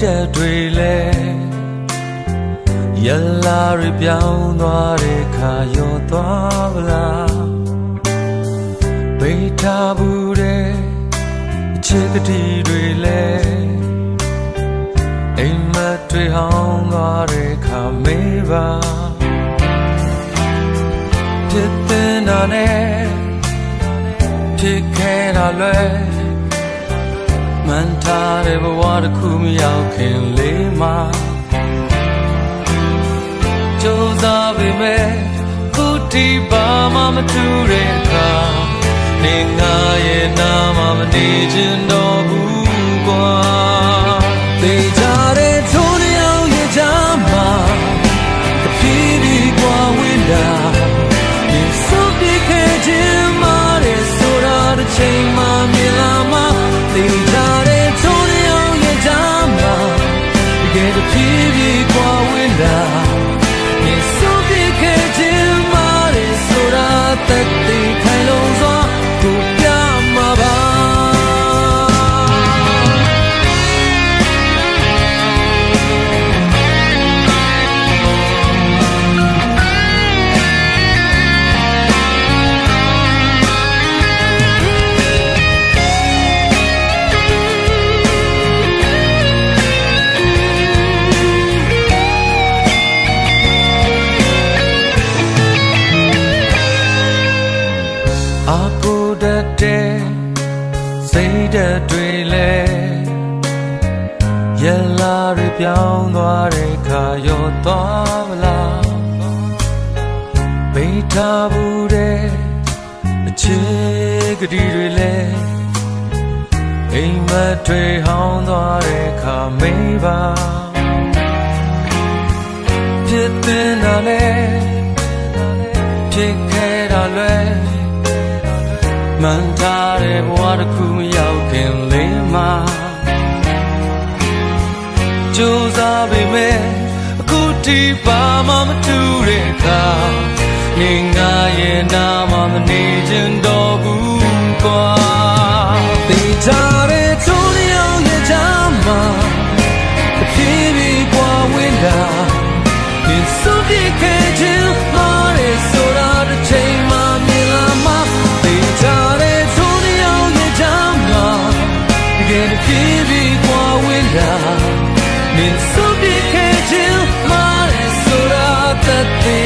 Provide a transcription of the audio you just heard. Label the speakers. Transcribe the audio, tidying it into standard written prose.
Speaker 1: တဲ့တွေလဲရလာရပြောင်းသွားတဲ့ခါရောသွားဗလားပိတ်ထားဘူးတဲ့အချစ်ကတိတွေလဲအိမ်မက်တွေဟောင်းသွားတဲ့ခါမေးပါဖြစ်တဲ့နာနဲ့ဖြစ်ခဲ့တာလွယ်မှန်ထားတဲ့ဘဝတစ်ခုမရောက်ခင်လေးမှာကြိုးစားပေမဲ့ခုထိဘာမှမထူးတဲ့အခါနေငါရဲ့နာမမနေချင်တော့ဘူးကွာသိကြတဲ့ထိုးတစ်ယောက်ရဲ့ချမ်းမှာတဖြည်းဖြည်းကွာဝေးလာဒီစုပ်ပြခဲ့ခြင်းမာတဲ့ဆိုတာတစ်ချိန်မှမြင်လာမှသိကြတဲ့ထိုးတစ်ယောက်ရဲ့ချမ်းမှာတကယ်တဖြည်းဖြည်းကွာဝေးလာဒီစုပ်ပြခဲ့ခြင်းမာတဲ့ဆိုတာသက်သေခိုင်လုံစွာကိုပြမှာပါအာကိုတတ်တဲ့စိတ်ဓာတ်တွေလဲရလာရပြောင်းသွားတဲ့ခါရောသွားမလားပိတ်ထားဘူးတဲ့အချစ်ကတိတွေလဲအိမ်မက်တွေဟောင်းသွားတဲ့ခါမေးပါဖြစ်တဲ့နာနဲ့ဖြစ်ခဲ့တာလွယ်မှန်ထားတဲ့ဘဝတစ်ခုမရောက်ခင်လေးမှာကြိုးစားပေမဲ့အခုထိဘာမှမထူးတဲ့အခါနေငါရဲ့နာမမနေချင်တော့ဘူးကွာသိကြတဲ့ထိုးတစ်ယောက်ရဲ့ချမ်းမှာတဖြည်းဖြည်းကွာဝေးလာဒီစုပ်ပြခဲ့ခြင်းမာတဲ့ဆိုတာတစ်ချိန်မှမြင်လာမှသိကြတဲ့ထိုးတစ်ယောက်ရဲ့ချမ်းမှာတကယ်တဖြည်းဖြည်းကွာဝေးလာဒီစုပ်ပြခဲ့ခြင်းမာတဲ့ဆိုတာသက်သေ